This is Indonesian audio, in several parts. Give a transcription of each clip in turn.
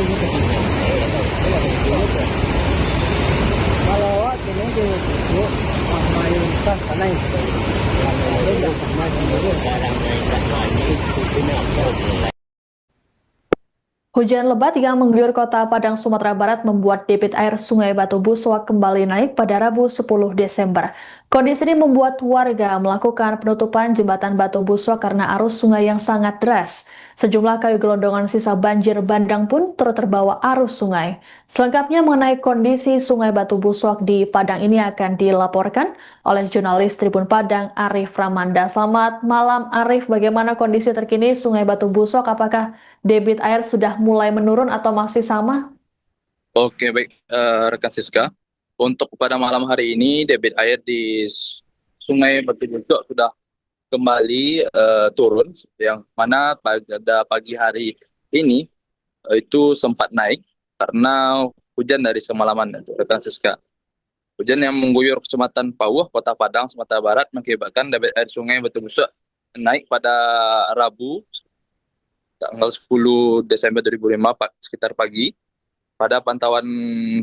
Kalau ini dulu mayoritas karena itu yang sama sendiri. Hujan lebat yang mengguyur kota Padang, Sumatera Barat membuat debit air Sungai Batu Buswak kembali naik pada Rabu 10 Desember. Kondisi ini membuat warga melakukan penutupan jembatan Batu Buswak karena arus sungai yang sangat deras. Sejumlah kayu gelondongan sisa banjir bandang pun turut terbawa arus sungai. Selengkapnya mengenai kondisi Sungai Batu Buswak di Padang ini akan dilaporkan oleh jurnalis Tribun Padang Arif Ramanda. Selamat malam Arif, bagaimana kondisi terkini Sungai Batu Buswak? Apakah debit air sudah mulai menurun atau masih sama? Oke, baik, rekan Siska. Untuk pada malam hari ini, debit air di Sungai Batu Buswak sudah kembali turun, yang mana pada pagi hari ini itu sempat naik karena hujan dari semalaman, rekan Siska. Hujan yang mengguyur Kecamatan Pauh, Kota Padang, Sumatera Barat mengakibatkan debit air Sungai Batu Buswak naik pada Rabu tanggal 10 Desember 2005 sekitar pagi. Pada pantauan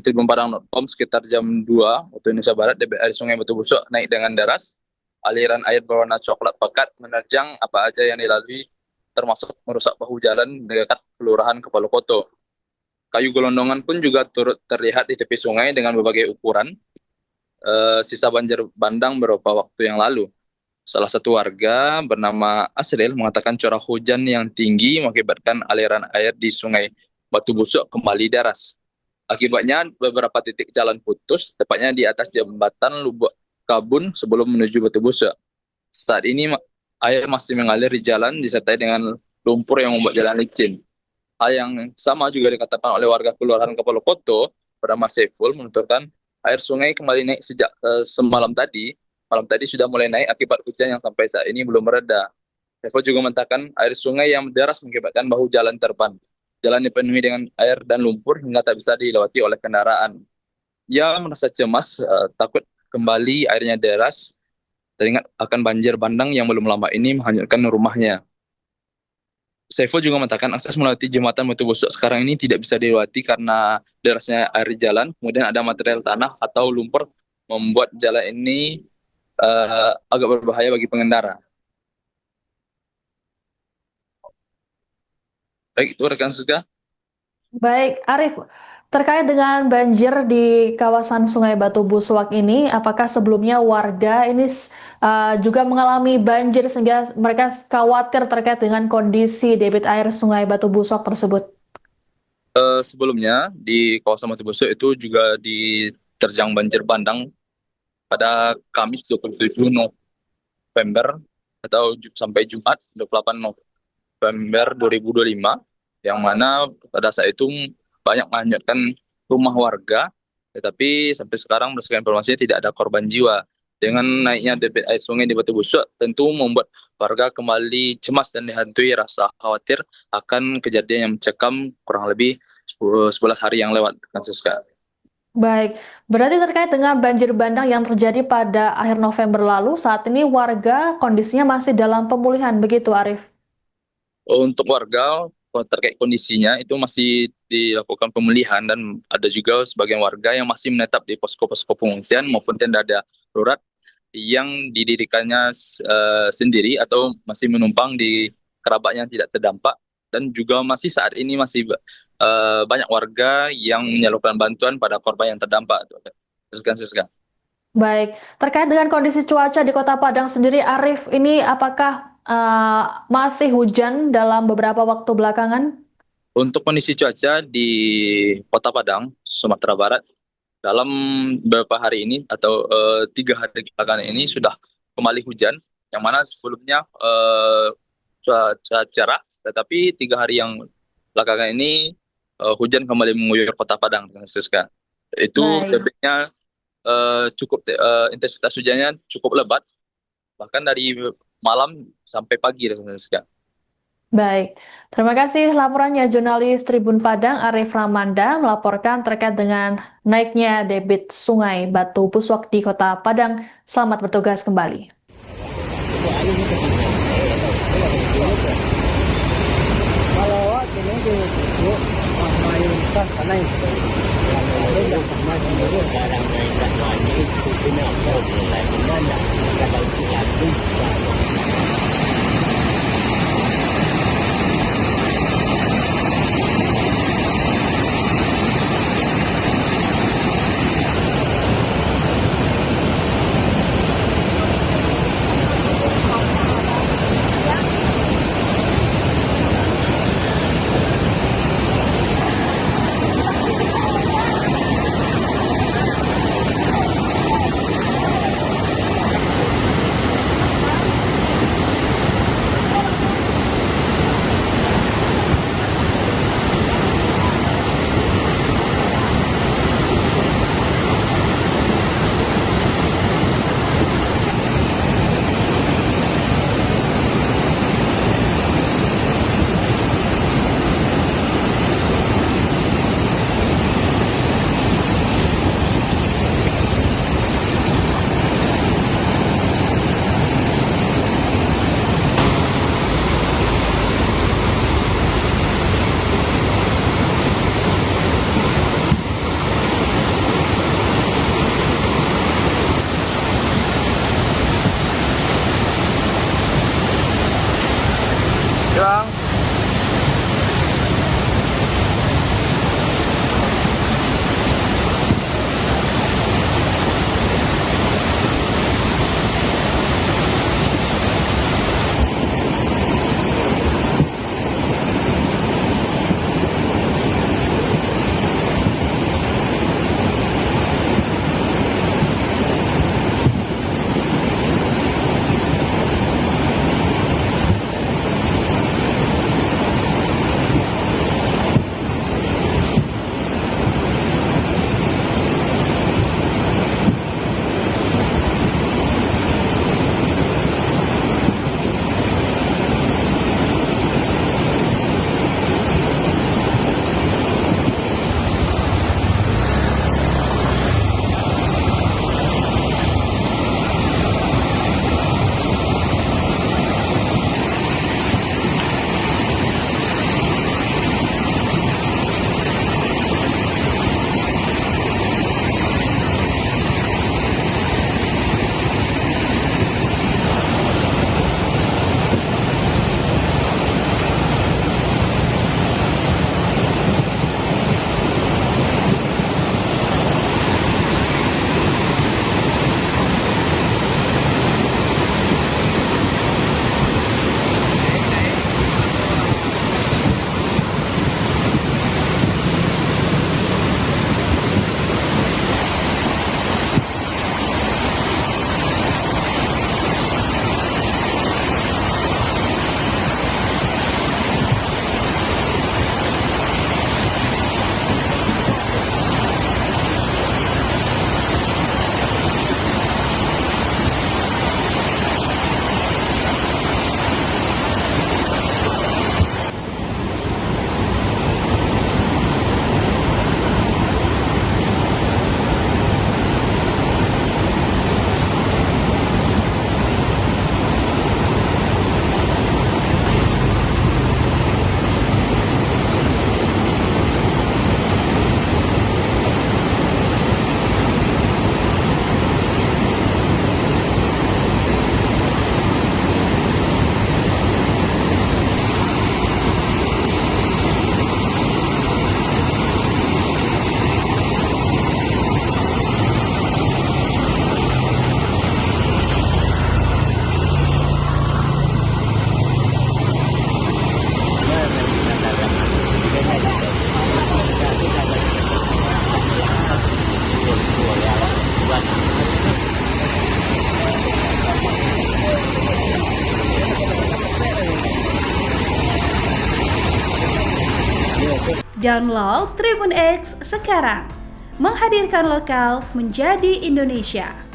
Tribun Padang.com sekitar jam 2 waktu Indonesia Barat, debit air Sungai Batu Buswak naik dengan deras. Aliran air berwarna coklat pekat menerjang apa aja yang dilalui, termasuk merusak bahu jalan dekat Kelurahan Kepala Koto. Kayu gelondongan pun juga turut terlihat di tepi sungai dengan berbagai ukuran. Sisa banjir bandang beberapa waktu yang lalu. Salah satu warga bernama Asril mengatakan curah hujan yang tinggi mengakibatkan aliran air di Sungai Batu Buswak kembali deras. Akibatnya beberapa titik jalan putus, tepatnya di atas jembatan Lubuk Kabun sebelum menuju Batu Buswak. Saat ini air masih mengalir di jalan disertai dengan lumpur yang membuat jalan licin. Hal yang sama juga dikatakan oleh warga Kelurahan Kepala Koto bernama Saiful, menuturkan air sungai kembali naik sejak semalam tadi. Malam tadi sudah mulai naik akibat hujan yang sampai saat ini belum mereda. Saiful juga mengatakan air sungai yang deras mengakibatkan bahu jalan terban. Jalan dipenuhi dengan air dan lumpur hingga tak bisa dilewati oleh kendaraan. Ia merasa cemas, takut kembali airnya deras, teringat akan banjir bandang yang belum lama ini menghanyutkan rumahnya. Saiful juga mengatakan akses melewati jembatan Batu Buswak sekarang ini tidak bisa dilewati karena derasnya air jalan, kemudian ada material tanah atau lumpur membuat jalan ini agak berbahaya bagi pengendara. Baik, itu rekan Siska. Baik, Arif, terkait dengan banjir di kawasan Sungai Batu Buswak ini, apakah sebelumnya warga ini juga mengalami banjir sehingga mereka khawatir terkait dengan kondisi debit air Sungai Batu Buswak tersebut? Sebelumnya di kawasan Batu Buswak itu juga diterjang banjir bandang pada Kamis 27 November atau sampai Jumat 28 November 2025, yang mana pada saat itu banyak menghanyutkan rumah warga, tetapi sampai sekarang berdasarkan informasinya tidak ada korban jiwa. Dengan naiknya debit air sungai di Batu Buswak tentu membuat warga kembali cemas dan dihantui rasa khawatir akan kejadian yang mencekam kurang lebih 11 hari yang lewat, kan Siska. Baik, berarti terkait dengan banjir bandang yang terjadi pada akhir November lalu, saat ini warga kondisinya masih dalam pemulihan, begitu Arif? Untuk warga terkait kondisinya itu masih dilakukan pemulihan, dan ada juga sebagian warga yang masih menetap di posko-posko pengungsian maupun tenda darurat yang didirikannya sendiri atau masih menumpang di kerabat yang tidak terdampak, dan juga masih saat ini masih banyak warga yang menyalurkan bantuan pada korban yang terdampak. Siska. Baik, terkait dengan kondisi cuaca di Kota Padang sendiri, Arif, ini apakah masih hujan dalam beberapa waktu belakangan? Untuk kondisi cuaca di Kota Padang, Sumatera Barat, dalam beberapa hari ini atau 3 hari belakangan ini sudah kembali hujan, yang mana sebelumnya cuaca cerah, tetapi 3 hari yang belakangan ini hujan kembali mengguyur Kota Padang, Siska. Itu debitnya cukup intensitas hujannya cukup lebat, bahkan dari malam sampai pagi, Siska. Baik, terima kasih laporannya jurnalis Tribun Padang Arif Ramanda melaporkan terkait dengan naiknya debit Sungai Batu Buswak di Kota Padang. Selamat bertugas kembali. Kalau ini dulu mayoritas mayoritas karena itu yang lain yang sama sendiri Sekarang naik dakwanya itu kenapa mulai kemana? Kalau jatuh, Bang. Download Tribun X sekarang, menghadirkan lokal menjadi Indonesia.